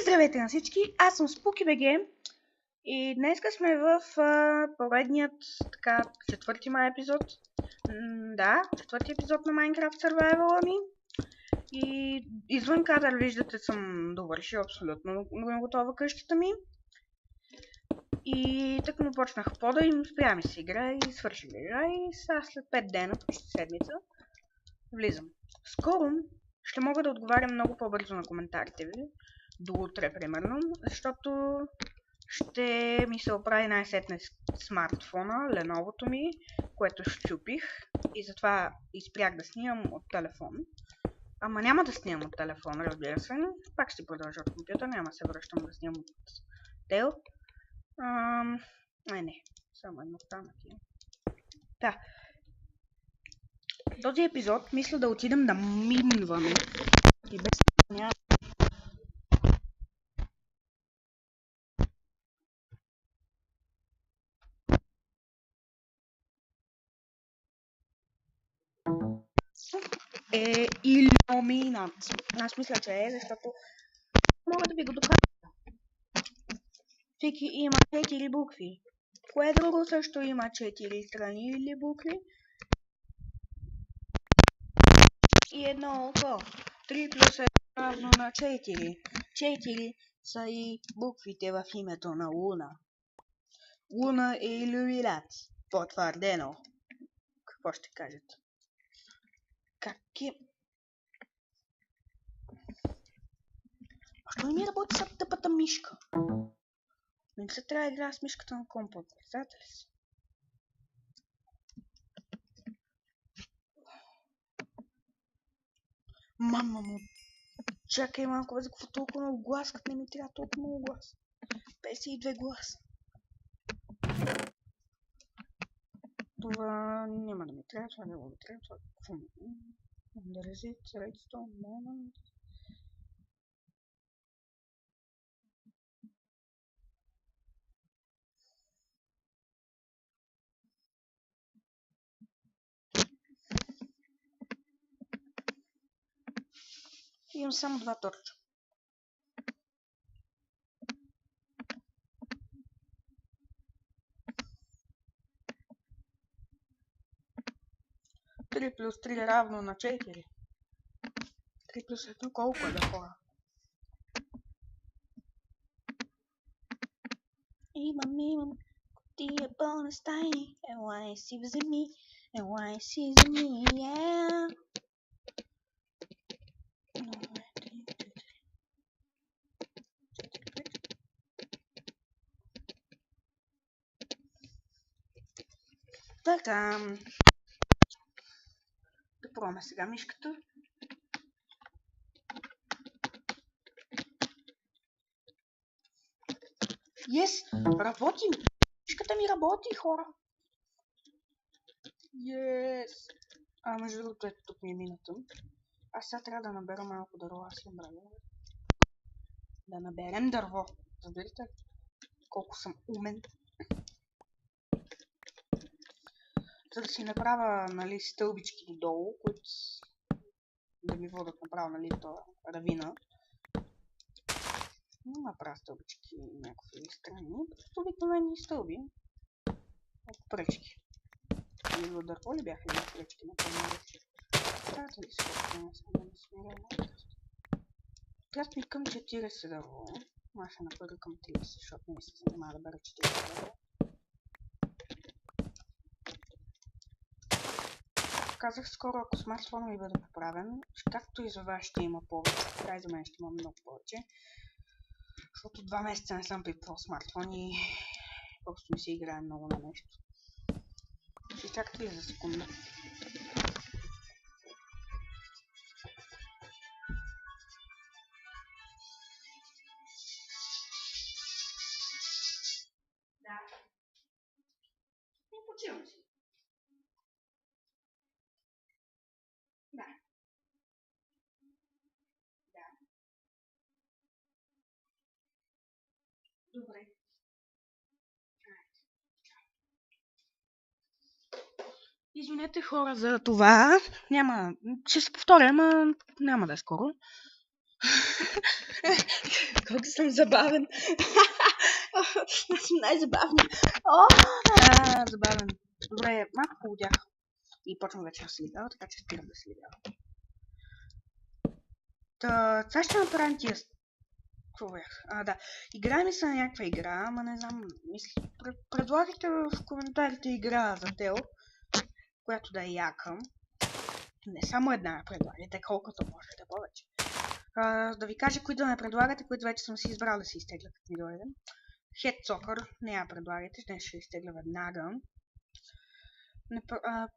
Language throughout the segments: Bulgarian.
Здравейте на всички, аз съм SpookyBG и днес сме в поредният четвърти май епизод. Четвърти епизод на Minecraft Survival ми. И извън кадър виждате съм довършил абсолютно готова къщата ми. И така му почнах пода и спря ми се игра и свърших игра и сега след 5 дена, почти седмица, влизам. Скоро ще мога да отговарям много по-бързо на коментарите ви. До утре, примерно, защото ще ми се оправи най-сетне смартфона, Lenovo-то ми, което щупих и затова изпрях да снимам от телефон. Ама няма да снимам от телефон, разбира се. Пак ще продължа от компютър, няма да се връщам да снимам от тел. Не, само едно станати. Да. Този епизод мисля да отидем да минваме. И без няма. Иллюминат. Аз мисля, че е, защото мога да ви го докажа. Всеки има 4 букви. Кое друго също има 4 страни или букви? И едно око. 3 плюс 1 равно на 4. 4 са и буквите в името на Луна. Луна е иллюминат. Потвърдено. Какво ще кажете? Как е? Защо не ми работи са тъпата мишка? Не се трябва да играя с мишката на компа. Представете ли си? Мама му. Чакай малко, за какво толкова много глас, като не ми трябва толкова много глас. 52 гласа. Това няма да ми трябва, това няма да ми трябва, това какво ми да резит, redstone, moment. Имам само 2 торча. Три плюс 3 равно на 4. 3 плюс 1 колко е, да, хора? Имам кутия пълна стаи. Елай си вземи, yeah. Така. Да пробваме сега мишката. Работи! Мишката ми работи, хора! Между другото, ето тук ми е минато. Аз сега трябва да набера малко дърво, аз съм бравя. Да наберем дърво. Разбирате колко съм умен. За да си направя, нали, стълбички додолу, които да ми водят направо, нали, това равина. Направя стълбички някакви страни. Просто обикновени стълби. От пречки. Или от дърво ли бяха или пречки на това? Трябва ли се да не смиря? Трябва ми към 40 дърво. Аз ще напърга към 30, защото не се занимава да бера 40 дърво. Казах скоро, ако смартфона ми бъде поправен, както и за вас ще има повече, така и за мен ще има много повече. Защото 2 месеца не съм припал смартфон и просто ми се играе много на нещо. И чакате ли за секунда? Да. И почивам си. Да. Добре. Извинете, хора, за това. Ще се повторя, ама няма да е скоро. Колко съм забавен. Аз съм най-забавен. Забавен. Добре, малко полудях. И почвам вече да се лигава, така че спирам да се лигава. Сега ще направим тия... Какво бях? Да. Играем са на някаква игра, ама не знам, предлагайте в коментарите игра за Тео, която да е яка. Не само една предлагайте, колкото можете повече. Да ви кажа кои да не предлагате, които вече съм си избрал да си изтегля, като ми дойде. Head Soccer, не я предлагайте, днес ще изтегля веднага.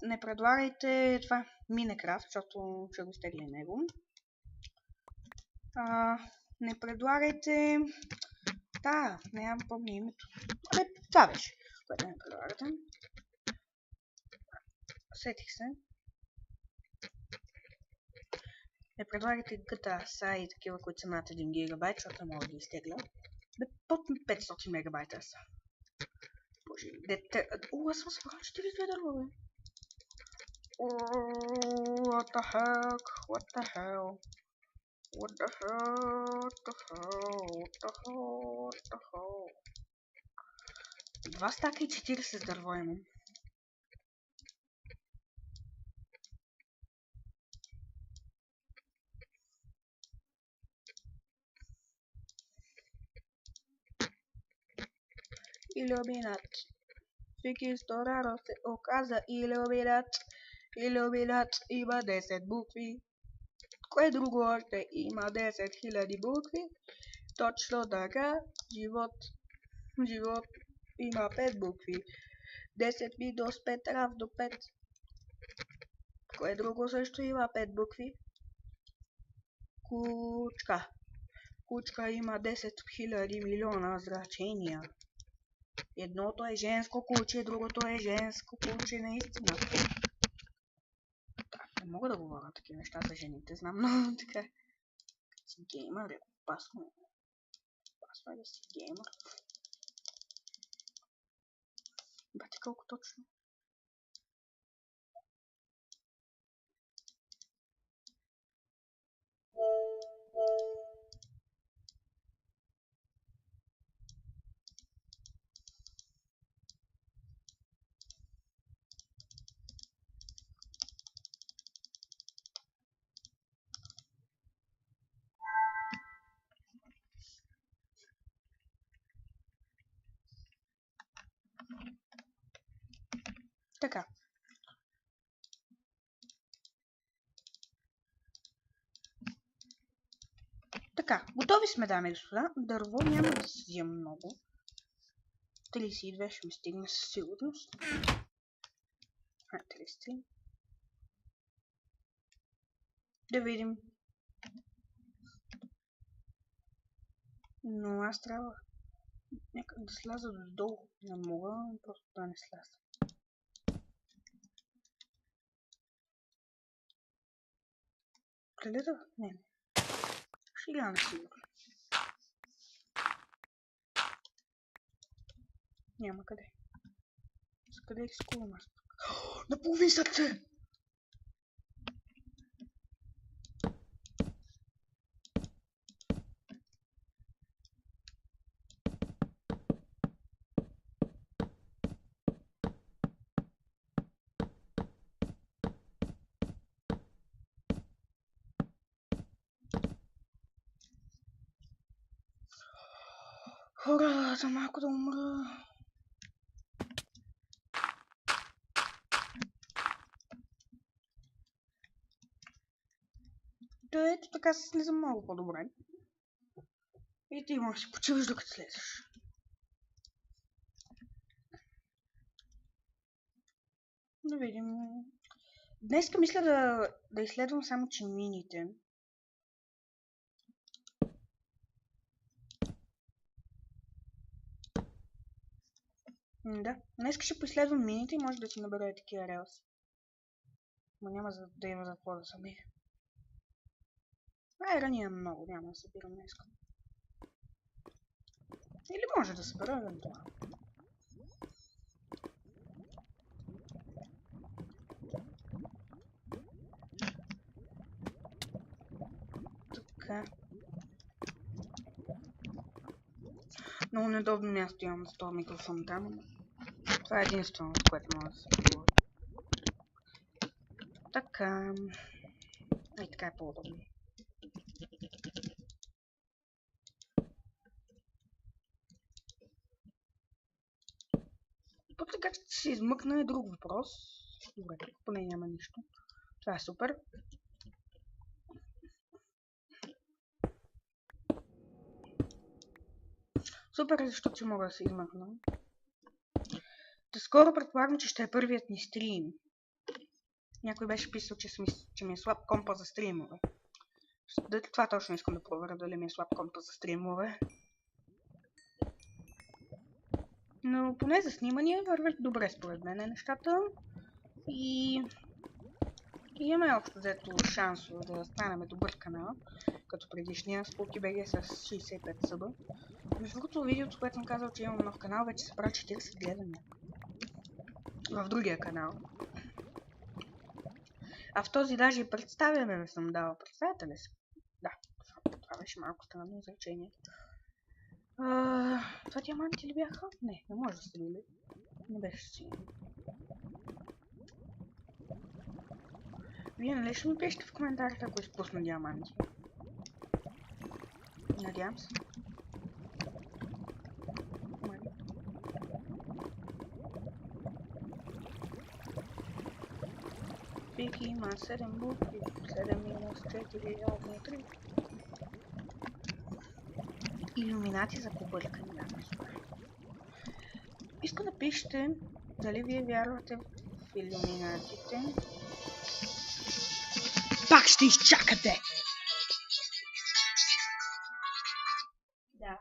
Не предлагайте това Minecraft, защото ще го изтегля него. Не предлагайте... не я помня името. Това беше, което не предлагате. Сетих се. Не предлагате GTA и такива, които са над 1 гигабайт, защото не мога да ги изтегля. Под 500 мегабайта са. Боже, аз съм събрал 42 дърва, бе. What the heck? What the hell? What the hell? What the hell? What the hell? What the hell? 2 стака и 40 с дърво имам. Illuminat. Фики Стораро се оказа Illuminat. Illuminat има 10 букви. Кое друго още има 10 000 букви? Точно така. Живот има 5 букви. 10 минус 5 равно 5. Кое друго също има 5 букви? Кучка. Кучка има 10 000 милиона значения. Едното е женско куче, другото е женско куче, наистина. Не мога да говоря такива неща за жените, знам, но така. Като си геймър е опасно. Опасно е да си геймър. Бате колко точно. Така. Така, готови сме, дами и господа. Дърво няма да си взимам много. 32 ще ми стигне със сигурност. 33. Да видим. Но аз трябва някак да сляза додолу. Не мога, просто да не сляза. Къде да? Не. Ще гледам сигурно. Няма къде. За къде рискувам аз тук? Наполовин сърце! Хора, за малко да умра. Да, ето така се слизам много по-добре. И ти можеш да си почиваш докато слезеш. Да видим. Днеска мисля да изследвам само чимините. Да, днеска ще поизследвам мините и може да си набера такива релси. Но няма да има за какво да събира. Рания много, няма да събирам днеска. Или може да събера евентуално. Така. Много неудобно място имам с този микрофон там. Това е единственото, което мога да се говори. Така. И така е по-удобно. После как ще се измъкна е друг въпрос. Добре, поне няма нищо. Това е супер. Супер, защото си мога да се измъкна. Скоро предполагам, че ще е първият ни стрим. Някой беше писал, че ми е слаб компа за стримове. Това точно искам да проверя, дали ми е слаб компа за стримове. Но поне за снимания вървят добре според мен нещата. И имаме общо взето шансове да станем добър канал, като предишния с PokeBG с 65 съба. Между другото, видеото, което съм казал, че имам нов канал, вече се прави 40 гледания. В другия канал. А в този даже и представяне не съм дала. Представяте ли си? Да, това беше малко странно изречение. Това диаманти ли бяха? Не може да се били. Не беше сигурно. Вие нали ще ми пишете в коментарите, ако изпусна диаманти? Надявам се. Пики има 7 букви. 7 минус 4 равно 3. Илюминати за побъркани надписи. Искам да пишете дали вие вярвате в илюминатите. Пак ще изчакате! Да.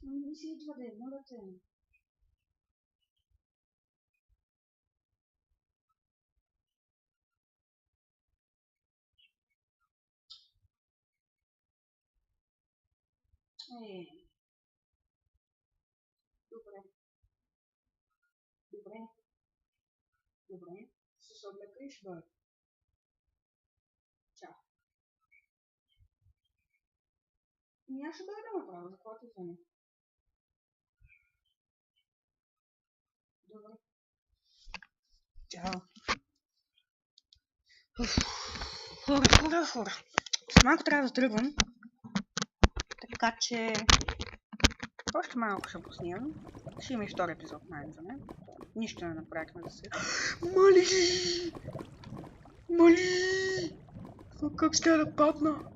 Не си идва да е, моля те. Добре. Ще се облека и ще бъде. Чао. Аз ще бъде да направя, за какво ти вземе. Добре. Чао. Хора. Малко трябва да тръгвам. Така че... Още малко ще поснимам. Ще има и втори епизод най-наверно. Нищо не направихме за сега. Моли! Как ще да падна?